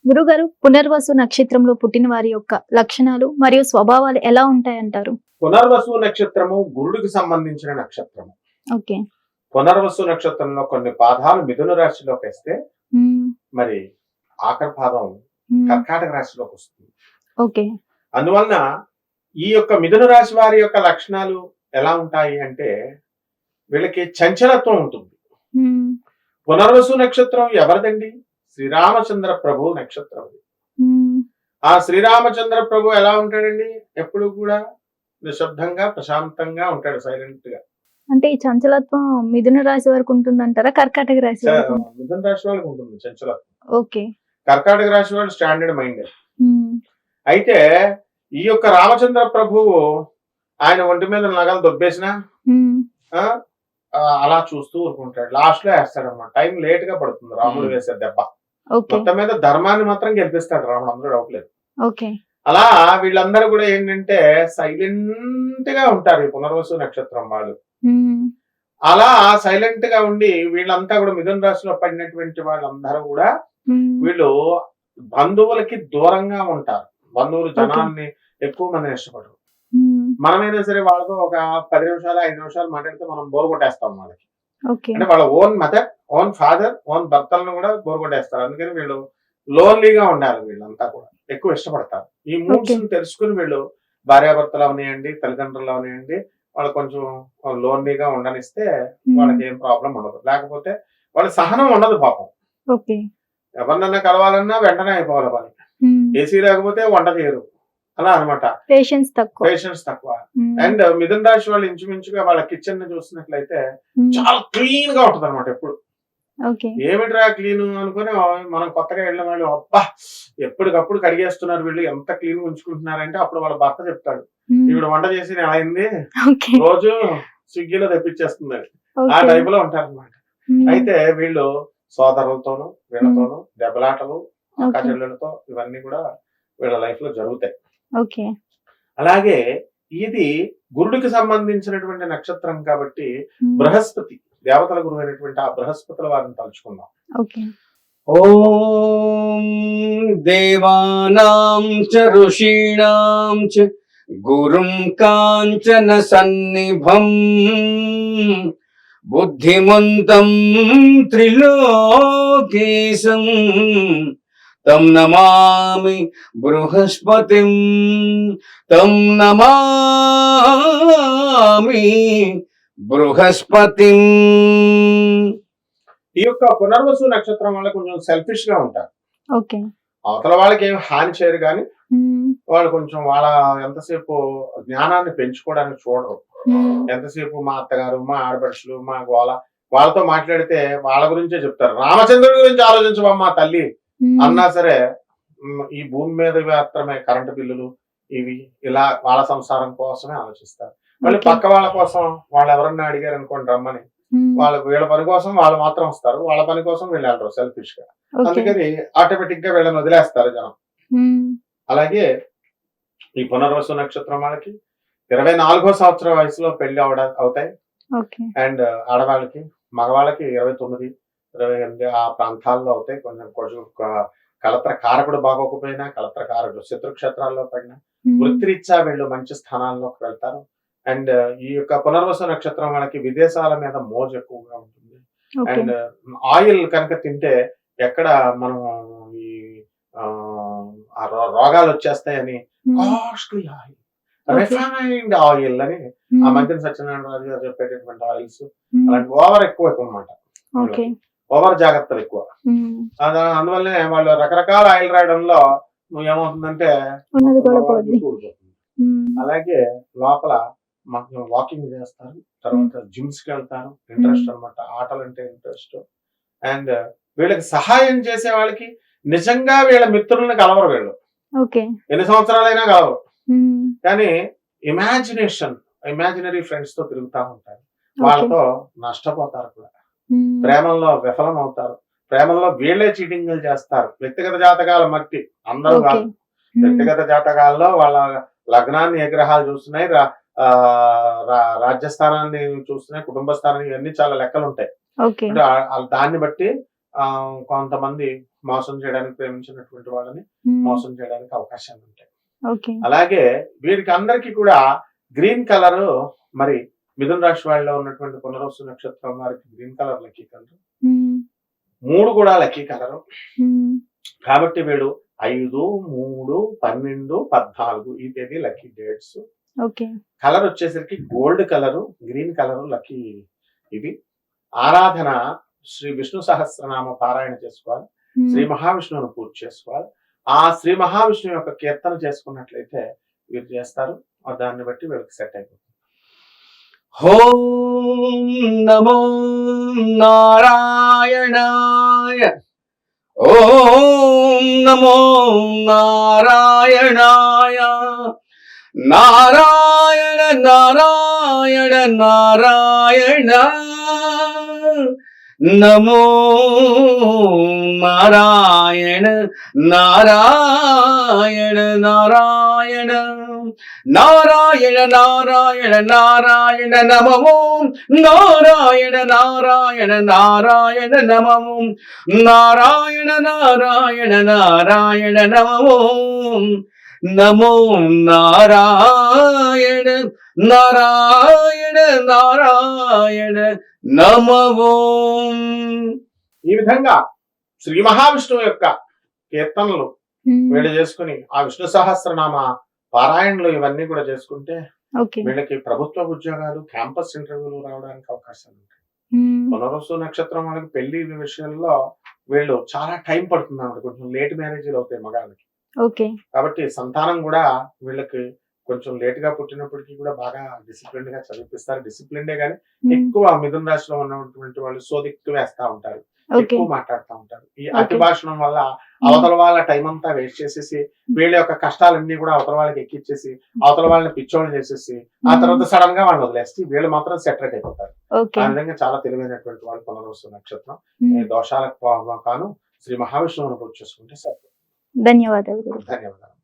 గురుగారు, పునర్వసు నక్షత్రంలో పుట్టిన వారి యొక్క లక్షణాలు మరియు స్వభావాలు ఎలా ఉంటాయంటారు? పునర్వసు నక్షత్రము గురుడికి సంబంధించిన నక్షత్రము. ఓకే. పునర్వసు నక్షత్రంలో కొన్ని పాదాలు మిథున రాశిలోకి వేస్తే మరి ఆఖరి పాదం కర్కాటక రాశిలోకి వస్తుంది. ఓకే. అందువలన ఈ యొక్క మిథున రాశి వారి యొక్క లక్షణాలు ఎలా ఉంటాయి అంటే వీళ్ళకి చంచలత్వం ఉంటుంది. పునర్వసు నక్షత్రం ఎవరిదండి? శ్రీరామచంద్ర ప్రభు నక్షత్రం. ఆ శ్రీరామచంద్ర ప్రభు ఎలా ఉంటాడండి? ఎప్పుడు కూడా నిశ్శబ్దంగా ప్రశాంతంగా ఉంటాడు, సైలెంట్ గా. అంటే ఈ చంచలత్వం మిథున రాశి వరకు ఉంటుందంటారా? కర్కాటక రాశి వరకు? మిథున రాశి వాళ్ళకి ఉంటుంది చంచలత్వం. ఓకే. కర్కాటక రాశి వాళ్ళు స్టాండర్డ్ మైండెడ్. అయితే ఈ యొక్క రామచంద్ర ప్రభువు ఆయన ఒంటి మీద నగలు దొబ్బేసినా అలా చూస్తూ ఊరుకుంటాడు. లాస్ట్ లో వేస్తాడు అన్నమాట. టైం లేట్ గా పడుతుంది రాముడు వేసే దెబ్బ. మొత్తం మీద ధర్మాన్ని మాత్రం గెలిపిస్తాడు రాముడు, అందరూ డౌట్ లేదు. అలా వీళ్ళందరూ కూడా ఏంటంటే సైలెంట్ గా ఉంటారు ఈ పునర్వసు నక్షత్రం వాళ్ళు. అలా సైలెంట్ గా ఉండి వీళ్ళంతా కూడా మిథున రాశిలో పడినటువంటి వాళ్ళందరూ కూడా వీళ్ళు బంధువులకి దూరంగా ఉంటారు. బంధువులు జనాన్ని ఎక్కువ మంది ఇష్టపడరు. మనమైనా సరే వాళ్ళతో ఒక 10 నిమిషాలు 5 నిమిషాలు మాట్లాడితే మనం బోర్ కొట్టేస్తాం వాళ్ళకి. అంటే వాళ్ళ own mother, own father, own భర్తలను కూడా బోర్ కొట్టేస్తారు. అందుకని వీళ్ళు లోన్లీగా ఉండాలి. వీళ్ళంతా కూడా ఎక్కువ ఇష్టపడతారు. ఈ మూడ్స్ తెలుసుకుని వీళ్ళు భార్యాభర్తలు అవనియండి, తల్లిదండ్రులు అవనియండి, వాళ్ళు కొంచెం లోన్లీగా ఉండనిస్తే వాళ్ళకి ఏం ప్రాబ్లం ఉండదు. లేకపోతే వాళ్ళ సహనం ఉండదు పాపం. ఎవరినన్నా కలవాలన్నా వెంటనే అయిపోవాలి వాళ్ళకి. ఏసీ లేకపోతే వంట చేయరు. అలా అనమాట. పేషెన్స్ తక్కువ. అండ్ మిథున రాశి వాళ్ళు ఇంచుమించుగా వాళ్ళ కిచెన్ ని చూసినట్లయితే చాలా క్లీన్ గా ఉంటది అనమాట. ఎప్పుడు ఏమిట్రా క్లీన్ అనుకుని మనం కొత్తగా వెళ్ళిన వాళ్ళు అబ్బా ఎప్పటికప్పుడు కడిగేస్తున్నారు వీళ్ళు, ఎంత క్లీన్ ఉంచుకుంటున్నారంటే అప్పుడు వాళ్ళ భర్త చెప్తాడు, ఈవిడ వంట చేసి ఎలా అయింది, రోజు స్విగ్గీలో తెప్పించేస్తుంది. ఆ టైప్ లో ఉంటారు అనమాట. అయితే వీళ్ళు సోదరులతోనూ వీళ్ళతోనూ దెబ్బలాటలు, అక్క చెల్లెలతో ఇవన్నీ కూడా వీళ్ళ లైఫ్ లో జరుగుతాయి. అలాగే ఇది గురుడికి సంబంధించినటువంటి నక్షత్రం కాబట్టి బృహస్పతి దేవతల గురువు అయినటువంటి ఆ బృహస్పతుల వారిని తలుచుకుందాం. ఓం దేవానాం చ ఋషీణాం చ గురుం కాంచన సన్నిభం బుద్ధిమంతం త్రిలోకేశం తం నమామి బృహస్పతిం తం నమామి బృహస్పతిం. ఈ యొక్క పునర్వసు నక్షత్రం వల్ల కొంచెం సెల్ఫిష్ గా ఉంటారు. అవతల వాళ్ళకి ఏం హాని చేయరు, కానీ వాళ్ళు కొంచెం వాళ్ళ ఎంతసేపు జ్ఞానాన్ని పెంచుకోవడానికి చూడరు. ఎంతసేపు మా అత్తగారు, మా ఆడపడుచులు, మా గోళ, వాళ్ళతో మాట్లాడితే వాళ్ళ గురించే చెప్తారు. రామచంద్రుడి గురించి ఆలోచించవమ్మా తల్లి అన్నా సరే ఈ భూమి మీద మాత్రమే కరెంటు బిల్లులు ఇవి ఇలా వాళ్ళ సంసారం కోసమే ఆలోచిస్తారు. మళ్ళీ పక్క వాళ్ళ కోసం వాళ్ళు ఎవరన్నా అడిగారు అనుకోండి రమ్మని, వీళ్ళ పని కోసం వాళ్ళు మాత్రం వస్తారు, వాళ్ళ పని కోసం వీళ్ళు వెళ్ళరు సెల్ఫిష్ గా. అందుకని ఆటోమేటిక్ గా వీళ్ళని వదిలేస్తారు జనం. అలాగే ఈ పునర్వసు నక్షత్రం వాళ్ళకి 24వ సంవత్సరం వయసులో పెళ్లి అవుతాయి. అండ్ ఆడవాళ్ళకి మగవాళ్ళకి 29, 28 ఆ ప్రాంతాల్లో అవుతాయి. కొంచెం కలత్ర కారకుడు బాగోకపోయినా, కలత్ర కారకుడు శత్రుక్షేత్రాల్లో పడినా వృత్తిరీత్యా వీళ్ళు మంచి స్థానాల్లోకి వెళ్తారు. అండ్ ఈ యొక్క పునర్వసు నక్షత్రం వాళ్ళకి విదేశాల మీద మోజు ఎక్కువగా ఉంటుంది. అండ్ ఆయిల్ కనుక తింటే ఎక్కడ మనం ఈ రోగాలు వచ్చేస్తాయని కాస్ట్లీ ఆయిల్, రిఫైన్డ్ ఆయిల్ అని ఆ మధ్యన సత్యనారాయణ రాజు గారు చెప్పేటటువంటి ఆయిల్స్ అలాంటి ఓవర్ ఎక్కువ అన్నమాట. ఓవర్ జాగ్రత్తలు ఎక్కువ. అందువల్లనే వాళ్ళు రకరకాల ఆయిల్ రాయడంలో ఏమవుతుందంటే కూడిపోతుంది. అలాగే లోపల వాకింగ్ చేస్తారు, తర్వాత జిమ్స్ కి వెళ్తారు. ఇంట్రెస్ట్ అనమాట, ఆటలంటే ఇంట్రెస్ట్. అండ్ వీళ్ళకి సహాయం చేసే వాళ్ళకి నిజంగా వీళ్ళ మిత్రులను కలవరు వీళ్ళు. ఎన్ని సంవత్సరాలైనా కలవరు, కానీ ఇమాజినరీ ఫ్రెండ్స్ తో తిరుగుతా ఉంటారు. వాళ్ళతో నష్టపోతారు కూడా, ప్రేమల్లో విఫలం అవుతారు, ప్రేమల్లో వీళ్లే చీటింగ్లు చేస్తారు. వ్యక్తిగత జాతకాల మట్టి అందరూ కాదు. వ్యక్తిగత జాతకాల్లో వాళ్ళ లగ్నాన్ని ఏ గ్రహాలు చూస్తున్నాయి, రాజ్యస్థానాన్ని చూస్తున్నాయి, కుటుంబ స్థానాన్ని, ఇవన్నీ చాలా లెక్కలు ఉంటాయి. దాన్ని బట్టి కొంతమంది మోసం చేయడానికి, ప్రేమించినటువంటి వాళ్ళని ఉమ్, మోసం చేయడానికి అవకాశాలు ఉంటాయి. ఓకే. అలాగే వీరికి అందరికీ కూడా గ్రీన్ కలర్, మరి మిథున రాశి వాళ్ళలో ఉన్నటువంటి పునర్వసు నక్షత్రం వారికి గ్రీన్ కలర్ లక్కీ కలర్, ఉమ్, 3 కూడా లక్కీ కలర్. ఉమ్, కాబట్టి వీళ్ళు 5, 3, 12, 14 ఈ తేదీ లక్కీ డేట్స్. ఓకే. కలర్ వచ్చేసరికి gold colour, green colour lucky ఇవి. ఆరాధన శ్రీ విష్ణు సహస్రనామ పారాయణ చేసుకోవాలి, ఉమ్, శ్రీ మహావిష్ణువును పూజ చేసుకోవాలి. ఆ శ్రీ మహావిష్ణువు యొక్క కీర్తన చేసుకున్నట్లయితే వీరు చేస్తారు. దాన్ని బట్టి వీళ్ళకి సెట్ అయిపోతుంది. ఓం నమో నారాయణాయ. ఓం నమో నారాయణాయ. నారాయణ నారాయణ నారాయణ. నమో నారాయణ నారాయణ నారాయణ. నారాయణ నారాయణ నారాయణ నమో. నారాయణ నారాయణ నారాయణ నమో. నారాయణ నారాయణ నారాయణ నమో. నమో నారాయణ నారాయణ నారాయణ నమో. ఈ విధంగా శ్రీ మహావిష్ణువు యొక్క కీర్తనలు ఉమ్, వీళ్ళు చేసుకుని ఆ విష్ణు సహస్రనామ పారాయణలు ఇవన్నీ కూడా చేసుకుంటే ఓకే. వీళ్ళకి ప్రభుత్వ ఉద్యోగాలు, క్యాంపస్ ఇంటర్వ్యూలు రావడానికి అవకాశాలు ఉంటాయి. ఉమ్, పునర్వసు నక్షత్రం వాళ్ళకి పెళ్లి విషయంలో వీళ్ళు చాలా టైం పడుతుంది అన్నమాట. కొంచెం లేట్ మ్యారేజీలు అవుతాయి మగాళ్ళకి. ఓకే. కాబట్టి సంతానం కూడా వీళ్ళకి కొంచెం లేట్ గా పుట్టినప్పటికీ కూడా బాగా డిసిప్లిన్ గా చదివిపిస్తారు. డిసిప్లిన్డే కానీ ఉమ్, ఎక్కువ మిథున రాశిలో ఉన్నటువంటి వాళ్ళు సోదిక్కు వేస్తా ఉంటారు, ఓకే. ఎక్కువ మాట్లాడుతూ ఉంటారు. ఈ అతి భాషణం వల్ల అవతల వాళ్ళ టైం అంతా వేస్ట్ చేసేసి వీళ్ళ యొక్క కష్టాలన్నీ కూడా అవతల వాళ్ళకి ఎక్కిచ్చేసి అవతల వాళ్ళని పిచ్చోళ్ళు చేసేసి ఆ తర్వాత సడన్ గా వాళ్ళు వదిలేసి వీళ్ళు మాత్రం సెటరేట్ అయిపోతారు. ఓకే. ఆ విధంగా చాలా తెలివైనటువంటి వాళ్ళు పునర్వసు నక్షత్రం. ఉమ్, ఈ దోషాలకు కాను శ్రీ మహావిష్ణువును పూజ చేసుకుంటే సరిపోతుంది. ధన్యవాదాలు. ధన్యవాదాలు.